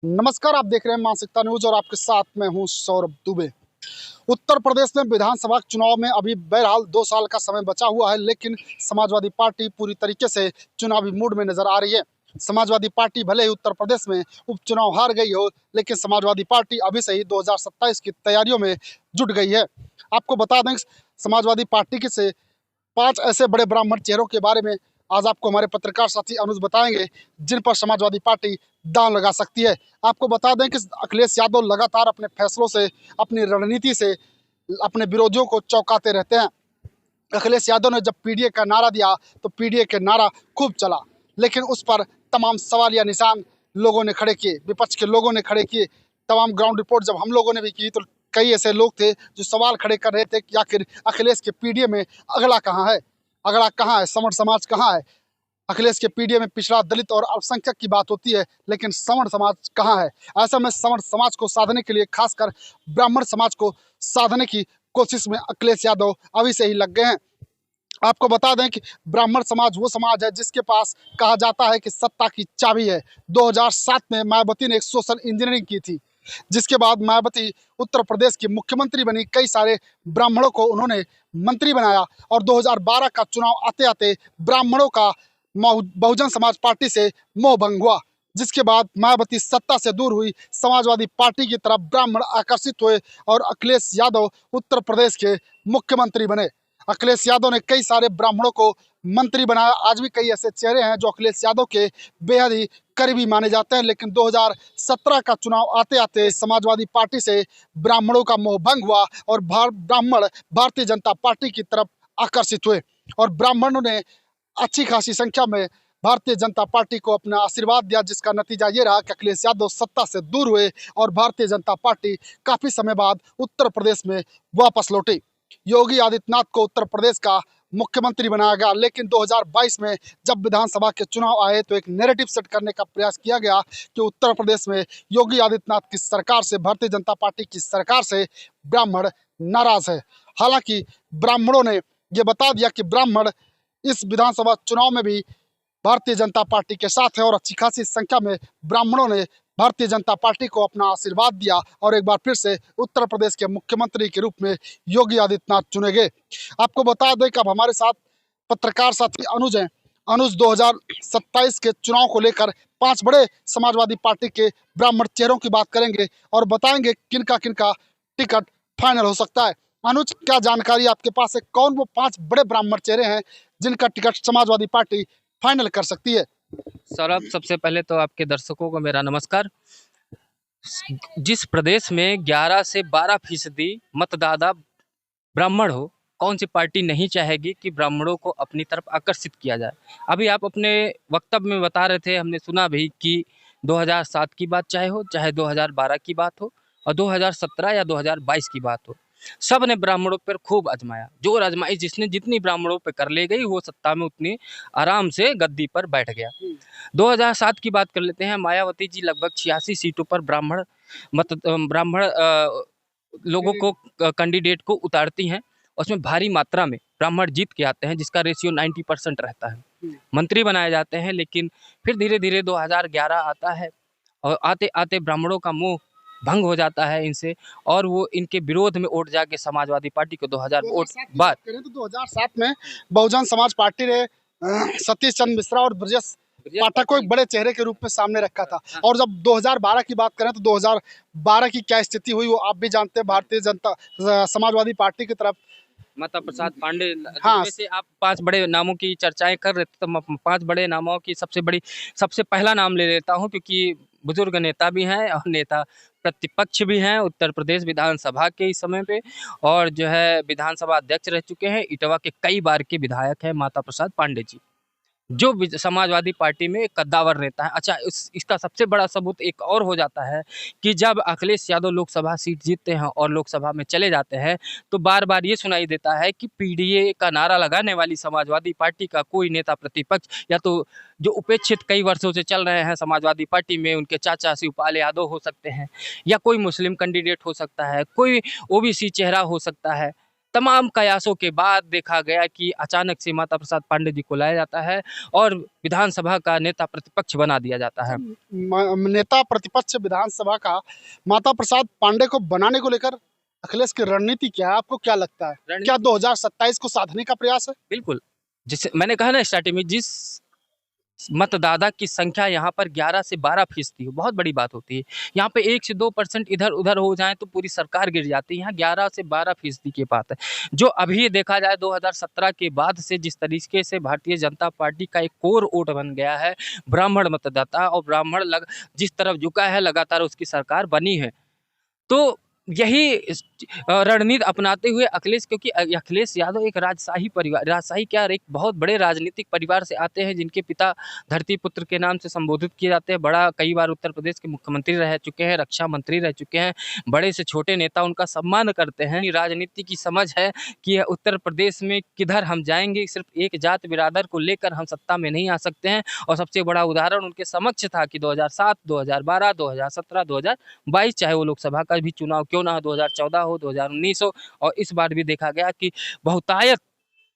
नमस्कार, आप देख रहे हैं मानसिकता न्यूज और आपके साथ मैं हूं सौरभ दुबे। उत्तर प्रदेश में विधानसभा चुनाव में अभी बहरहाल 2 साल का समय बचा हुआ है, लेकिन समाजवादी पार्टी पूरी तरीके से चुनावी मूड में नजर आ रही है। समाजवादी पार्टी भले ही उत्तर प्रदेश में उपचुनाव हार गई हो, लेकिन समाजवादी पार्टी अभी से ही 2027 की तैयारियों में जुट गई है। आपको बता दें, समाजवादी पार्टी के से 5 ऐसे बड़े ब्राह्मण चेहरों के बारे में आज आपको हमारे पत्रकार साथी अनुज बताएंगे, जिन पर समाजवादी पार्टी दांव लगा सकती है। आपको बता दें कि अखिलेश यादव लगातार अपने फैसलों से, अपनी रणनीति से अपने विरोधियों को चौंकाते रहते हैं। अखिलेश यादव ने जब पीडीए का नारा दिया तो पीडीए के नारा खूब चला, लेकिन उस पर तमाम सवाल या निशान लोगों ने खड़े किए, विपक्ष के लोगों ने खड़े किए। तमाम ग्राउंड रिपोर्ट जब हम लोगों ने भी की तो कई ऐसे लोग थे जो सवाल खड़े कर रहे थे कि आखिर अखिलेश के पीडीए में अगला कहाँ है, अगला कहाँ है, सवर्ण समाज कहाँ है। अखिलेश के पीडीए में पिछड़ा, दलित और अल्पसंख्यक की बात होती है, लेकिन सवर्ण समाज कहाँ है। ऐसा में सवर्ण समाज को साधने के लिए, खासकर ब्राह्मण समाज को साधने की कोशिश में अखिलेश यादव अभी से ही लग गए हैं। आपको बता दें कि ब्राह्मण समाज वो समाज है जिसके पास कहा जाता है कि सत्ता की चाबी है। 2007 में मायावती ने एक सोशल इंजीनियरिंग की थी, जिसके बाद मायावती उत्तर प्रदेश की मुख्यमंत्री बनी। कई सारे ब्राह्मणों को उन्होंने मंत्री बनाया और 2012 का चुनाव आते आते ब्राह्मणों का बहुजन समाज पार्टी से मोह भंग हुआ, जिसके बाद मायावती सत्ता से दूर हुई। समाजवादी पार्टी की तरफ ब्राह्मण आकर्षित हुए और अखिलेश यादव उत्तर प्रदेश के मुख्यमंत्री बने। अखिलेश यादव ने कई सारे ब्राह्मणों को मंत्री बनाया। आज भी कई ऐसे चेहरे हैं जो अखिलेश यादव के बेहद ही करीबी माने जाते हैं, लेकिन 2017 का चुनाव आते आते समाजवादी पार्टी से ब्राह्मणों का मोह भंग हुआ और ब्राह्मण भारतीय जनता पार्टी की तरफ आकर्षित हुए और ब्राह्मणों ने अच्छी खासी संख्या में भारतीय जनता पार्टी को अपना आशीर्वाद दिया, जिसका नतीजा ये रहा कि अखिलेश यादव सत्ता से दूर हुए और भारतीय जनता पार्टी काफी समय बाद उत्तर प्रदेश में वापस लौटी। योगी आदित्यनाथ को उत्तर प्रदेश का मुख्यमंत्री बनाया गया, लेकिन 2022 में जब विधानसभा के चुनाव आए तो एक नैरेटिव सेट करने का प्रयास किया गया कि उत्तर प्रदेश में योगी आदित्यनाथ की सरकार से, भारतीय जनता पार्टी की सरकार से ब्राह्मण नाराज है। हालांकि ब्राह्मणों ने ये बता दिया कि ब्राह्मण इस विधानसभा चुनाव में भी भारतीय जनता पार्टी के साथ है और अच्छी खासी संख्या में ब्राह्मणों ने भारतीय जनता पार्टी को अपना आशीर्वाद दिया और एक बार फिर से उत्तर प्रदेश के मुख्यमंत्री के रूप में योगी आदित्यनाथ चुने गए। आपको बता दें कि अब हमारे साथ पत्रकार साथी अनुज हैं। अनुज, 2027 के चुनाव को लेकर 5 बड़े समाजवादी पार्टी के ब्राह्मण चेहरों की बात करेंगे और बताएंगे किनका किनका टिकट फाइनल हो सकता है। अनुज, क्या जानकारी आपके पास है, कौन वो 5 बड़े ब्राह्मण चेहरे हैं जिनका टिकट समाजवादी पार्टी फाइनल कर सकती है? सौरभ, सबसे पहले तो आपके दर्शकों को मेरा नमस्कार। जिस प्रदेश में 11 से 12% मतदाता ब्राह्मण हो, कौन सी पार्टी नहीं चाहेगी कि ब्राह्मणों को अपनी तरफ आकर्षित किया जाए। अभी आप अपने वक्तव्य में बता रहे थे, हमने सुना भी कि 2007 की बात चाहे हो, चाहे 2012 की बात हो और 2017 या 2022 की बात हो, सब ने ब्राह्मणों पर खूब आजमाया। जो आजमाई जिसने जितनी ब्राह्मणों पे कर ले गई, वो सत्ता में उतनी आराम से गद्दी पर बैठ गया। 2007 की बात कर लेते हैं। मायावती जी लगभग 86 सीटों पर ब्राह्मण लोगों को, कैंडिडेट को उतारती हैं। उसमें भारी मात्रा में ब्राह्मण जीत के आते हैं, जिसका रेशियो 90% रहता है। मंत्री बनाए जाते हैं, लेकिन फिर धीरे धीरे 2011 आता है और आते आते ब्राह्मणों का मुंह भंग हो जाता है इनसे और वो इनके विरोध में वोट जाके समाजवादी पार्टी को 2000 वोट बाद करें तो 2007 में बहुजन समाज पार्टी ने सतीश चंद्र मिश्रा और ब्रजेश पाठक को एक बड़े चेहरे के रूप में सामने रखा था। और जब 2012 की बात करें तो 2012 की क्या स्थिति हुई वो आप भी जानते हैं। भारतीय जनता समाजवादी पार्टी की तरफ माता प्रसाद पांडे, हाँ, जैसे आप 5 बड़े नामों की चर्चाएं कर रहे थे, तो मैं 5 बड़े नामों की सबसे पहला नाम ले लेता हूं, क्योंकि बुजुर्ग नेता भी हैं और नेता प्रतिपक्ष भी हैं उत्तर प्रदेश विधानसभा के इस समय पे, और जो है विधानसभा अध्यक्ष रह चुके हैं। इटवा के कई बार के विधायक हैं माता प्रसाद पांडे जी, जो समाजवादी पार्टी में एक कद्दावर नेता है। अच्छा, इसका सबसे बड़ा सबूत एक और हो जाता है कि जब अखिलेश यादव लोकसभा सीट जीतते हैं और लोकसभा में चले जाते हैं, तो बार बार ये सुनाई देता है कि पीडीए का नारा लगाने वाली समाजवादी पार्टी का कोई नेता प्रतिपक्ष, या तो जो उपेक्षित कई वर्षों से चल रहे हैं समाजवादी पार्टी में, उनके चाचा शिवपाल यादव हो सकते हैं, या कोई मुस्लिम कैंडिडेट हो सकता है, कोई ओबीसी चेहरा हो सकता है, तमाम कयासों के बाद देखा गया कि अचानक से माता प्रसाद पांडे जी को लाया जाता है और विधानसभा का नेता प्रतिपक्ष बना दिया जाता है। नेता प्रतिपक्ष विधानसभा का माता प्रसाद पांडे को बनाने को लेकर अखिलेश की रणनीति क्या है, आपको क्या लगता है? क्या 2027 को साधने का प्रयास है? बिल्कुल, जिसे मैंने कहा ना स्टार्टिंग में, जिस मतदाता की संख्या यहाँ पर 11 से 12% हो, बहुत बड़ी बात होती है। यहाँ पे 1 से 2% इधर उधर हो जाए तो पूरी सरकार गिर जाती है। यहाँ 11 से 12% की बात है, जो अभी देखा जाए 2017 के बाद से जिस तरीके से भारतीय जनता पार्टी का एक कोर वोट बन गया है ब्राह्मण मतदाता, और ब्राह्मण जिस तरफ झुका है लगातार उसकी सरकार बनी है। तो यही रणनीति अपनाते हुए अखिलेश, क्योंकि अखिलेश यादव एक राजशाही परिवार, राजशाही क्या, एक बहुत बड़े राजनीतिक परिवार से आते हैं जिनके पिता धरती पुत्र के नाम से संबोधित किए जाते हैं। बड़ा कई बार उत्तर प्रदेश के मुख्यमंत्री रह चुके हैं, रक्षा मंत्री रह चुके हैं, बड़े से छोटे नेता उनका सम्मान करते हैं। राजनीति की समझ है कि उत्तर प्रदेश में किधर हम जाएंगे, सिर्फ एक जात बिरादर को लेकर हम सत्ता में नहीं आ सकते हैं। और सबसे बड़ा उदाहरण उनके समक्ष था कि 2007, 2012, 2017, 2022, चाहे वो लोकसभा का भी चुनाव क्यों ना हो, 2014 हो, 2019 हो, और इस बार भी देखा गया कि बहुतायत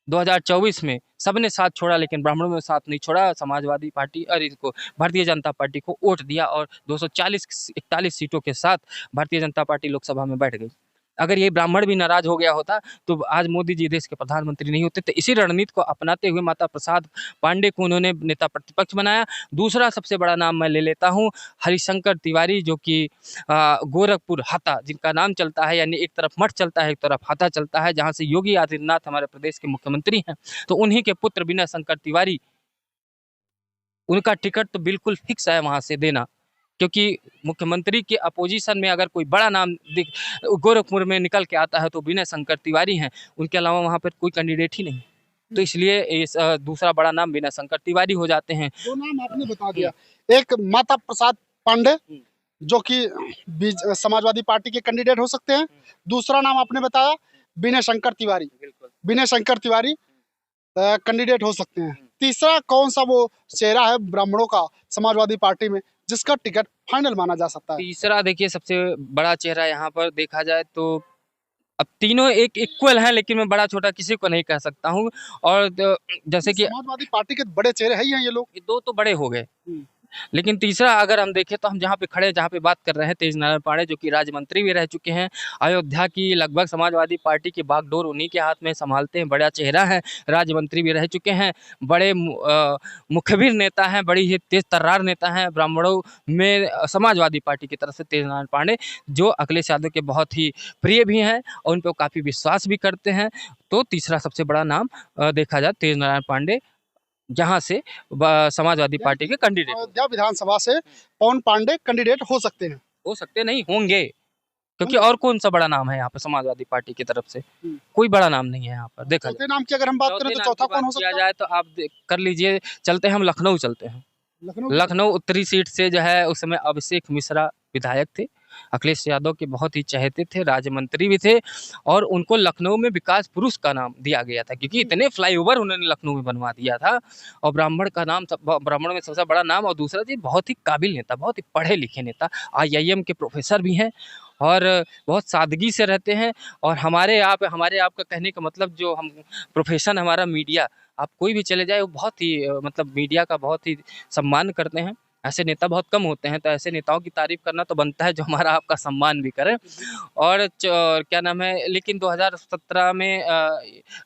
2024 में सबने साथ छोड़ा, लेकिन ब्राह्मणों में साथ नहीं छोड़ा। समाजवादी पार्टी और इसको भारतीय जनता पार्टी को वोट दिया और 241 सीटों के साथ भारतीय जनता पार्टी लोकसभा में बैठ गई। अगर ये ब्राह्मण भी नाराज हो गया होता तो आज मोदी जी देश के प्रधानमंत्री नहीं होते। तो इसी रणनीति को अपनाते हुए माता प्रसाद पांडे को उन्होंने नेता प्रतिपक्ष बनाया। दूसरा सबसे बड़ा नाम मैं ले लेता हूँ हरिशंकर तिवारी, जो कि गोरखपुर हाता जिनका नाम चलता है, यानी एक तरफ मठ चलता है एक तरफ हाता चलता है, जहाँ से योगी आदित्यनाथ हमारे प्रदेश के मुख्यमंत्री हैं। तो उन्हीं के पुत्र विनय शंकर तिवारी, उनका टिकट तो बिल्कुल फिक्स है वहाँ से देना, क्योंकि मुख्यमंत्री के अपोजिशन में अगर कोई बड़ा नाम गोरखपुर में निकल के आता है तो विनय शंकर तिवारी हैं। उनके अलावा वहाँ पर कोई कैंडिडेट ही नहीं, तो इसलिए इस दूसरा बड़ा नाम विनय शंकर तिवारी हो जाते हैं। दो नाम आपने बता दिया, एक माता प्रसाद पांडे जो कि समाजवादी पार्टी के कैंडिडेट हो सकते हैं, दूसरा नाम आपने बताया विनय शंकर तिवारी। विनय शंकर तिवारी कैंडिडेट हो सकते हैं। तीसरा कौन सा वो चेहरा है ब्राह्मणों का समाजवादी पार्टी में जिसका टिकट फाइनल माना जा सकता है? तीसरा देखिए सबसे बड़ा चेहरा यहाँ पर देखा जाए तो अब तीनों एक इक्वल हैं, लेकिन मैं बड़ा छोटा किसी को नहीं कह सकता हूँ। और जैसे कि समाजवादी पार्टी के बड़े चेहरे हैं ये लोग, दो तो बड़े हो गए, लेकिन तीसरा अगर हम देखें तो हम जहाँ पे खड़े, जहाँ पे बात कर रहे हैं तेज नारायण पांडे, जो कि राज्य मंत्री भी रह चुके हैं। अयोध्या की लगभग समाजवादी पार्टी की बागडोर उन्हीं के हाथ में संभालते हैं, बड़ा चेहरा है, राज्य मंत्री भी रह चुके हैं, बड़े मुखबिर नेता हैं, बड़ी ही तेज तर्रार नेता हैं ब्राह्मणों में समाजवादी पार्टी की तरफ से तेज नारायण पांडे, जो अखिलेश यादव के बहुत ही प्रिय भी हैं और उन पर काफ़ी विश्वास भी करते हैं। तो तीसरा सबसे बड़ा नाम देखा जाए तेज नारायण पांडे, जहां से समाजवादी पार्टी के कैंडिडेट अयोध्या विधानसभा से पवन पांडे कैंडिडेट हो सकते हैं। हो सकते नहीं होंगे, क्योंकि और कौन सा बड़ा नाम है यहाँ पर समाजवादी पार्टी की तरफ से? कोई बड़ा नाम नहीं है यहाँ पर। देखा चौथे नाम की अगर हम बात करें तो चौथा कौन हो सकता है? जाए तो आप कर लीजिए, चलते हैं हम लखनऊ, चलते हैं लखनऊ उत्तरी सीट से जो है उस समय अभिषेक मिश्रा विधायक थे, अखिलेश यादव के बहुत ही चहेते थे, राज्य मंत्री भी थे, और उनको लखनऊ में विकास पुरुष का नाम दिया गया था, क्योंकि इतने फ्लाईओवर उन्होंने लखनऊ में बनवा दिया था। और ब्राह्मण का नाम, ब्राह्मण में सबसे बड़ा नाम, और दूसरा चीज बहुत ही काबिल नेता, बहुत ही पढ़े लिखे नेता, IIM के प्रोफेसर भी हैं और बहुत सादगी से रहते हैं। और हमारे आप का कहने का मतलब, जो हम प्रोफेशन हमारा मीडिया, आप कोई भी चले जाए वो बहुत ही मतलब मीडिया का बहुत ही सम्मान करते हैं। ऐसे नेता बहुत कम होते हैं, तो ऐसे नेताओं की तारीफ करना तो बनता है जो हमारा आपका सम्मान भी करें। और क्या नाम है, लेकिन 2017 में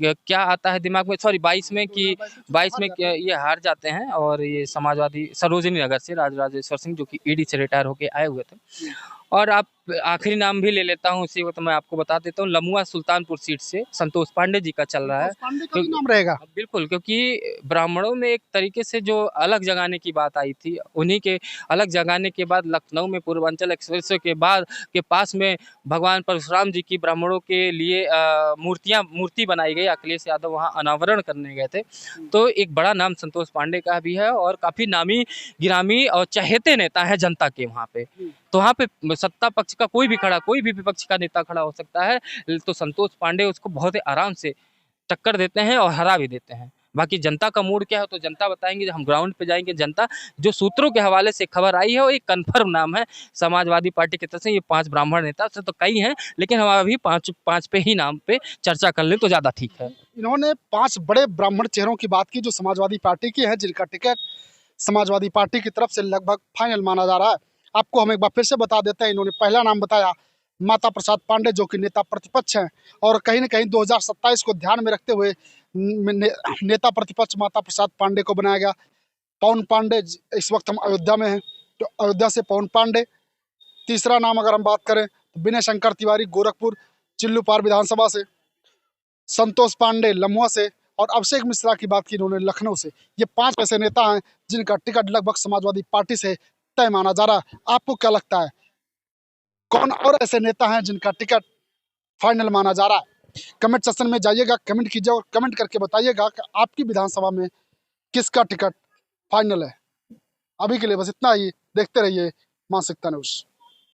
क्या आता है दिमाग में, सॉरी 22 में, कि 22 में ये हार जाते हैं और ये समाजवादी सरोजिनी नगर से राजेश्वर सिंह, जो कि ED से रिटायर होके आए हुए थे। और आप आखिरी नाम भी ले लेता हूँ उसी वक्त, मैं आपको बता देता हूँ, लमुआ सुल्तानपुर सीट से संतोष पांडे जी का चल रहा है। पांडे का भी नाम रहेगा बिल्कुल, क्योंकि ब्राह्मणों में एक तरीके से जो अलग जगाने की बात आई थी, उन्हीं के अलग जगाने के बाद लखनऊ में पूर्वांचल एक्सप्रेस के बाद के पास में भगवान परशुराम जी की ब्राह्मणों के लिए मूर्ति बनाई गई, अखिलेश यादव वहाँ अनावरण करने गए थे। तो एक बड़ा नाम संतोष पांडे का भी है और काफ़ी नामी गिरामी और चहेते नेता है जनता के वहाँ पे। तो वहाँ पे सत्ता पक्ष का कोई भी खड़ा, कोई भी विपक्ष का नेता खड़ा हो सकता है, तो संतोष पांडे उसको बहुत ही आराम से टक्कर देते हैं और हरा भी देते हैं। बाकी जनता का मूड क्या है तो जनता बताएंगे, हम ग्राउंड पे जाएंगे। जनता जो सूत्रों के हवाले से खबर आई है वो एक कन्फर्म नाम है समाजवादी पार्टी की तरफ से। ये 5 ब्राह्मण नेता से तो कई हैं, लेकिन हम अभी पाँच पे ही नाम पे चर्चा कर लें तो ज़्यादा ठीक है। इन्होंने 5 बड़े ब्राह्मण चेहरों की बात की जो समाजवादी पार्टी की हैं, जिनका टिकट समाजवादी पार्टी की तरफ से लगभग फाइनल माना जा रहा है। आपको हम एक बार फिर से बता देते हैं। इन्होंने पहला नाम बताया माता प्रसाद पांडे, जो कि नेता प्रतिपक्ष हैं, और कहीं न कहीं 2027 को ध्यान में रखते हुए नेता प्रतिपक्ष माता प्रसाद पांडे को बनाया गया। पवन पांडे, इस वक्त हम अयोध्या में हैं, तो अयोध्या से पवन पांडे। तीसरा नाम अगर हम बात करें तो विनय शंकर तिवारी गोरखपुर चिल्लूपार विधानसभा से, संतोष पांडे लम्हुआ से, और अभिषेक मिश्रा की बात की इन्होंने लखनऊ से। ये 5 ऐसे नेता हैं जिनका टिकट लगभग समाजवादी पार्टी से तय माना जा रहा है। आपको क्या लगता है, कौन और ऐसे नेता हैं जिनका टिकट फाइनल माना जा रहा है? कमेंट सेक्शन में जाइएगा, कमेंट कीजिए और कमेंट करके बताइएगा कि आपकी विधानसभा में किसका टिकट फाइनल है। अभी के लिए बस इतना ही। देखते रहिए मानसिकता न्यूज़।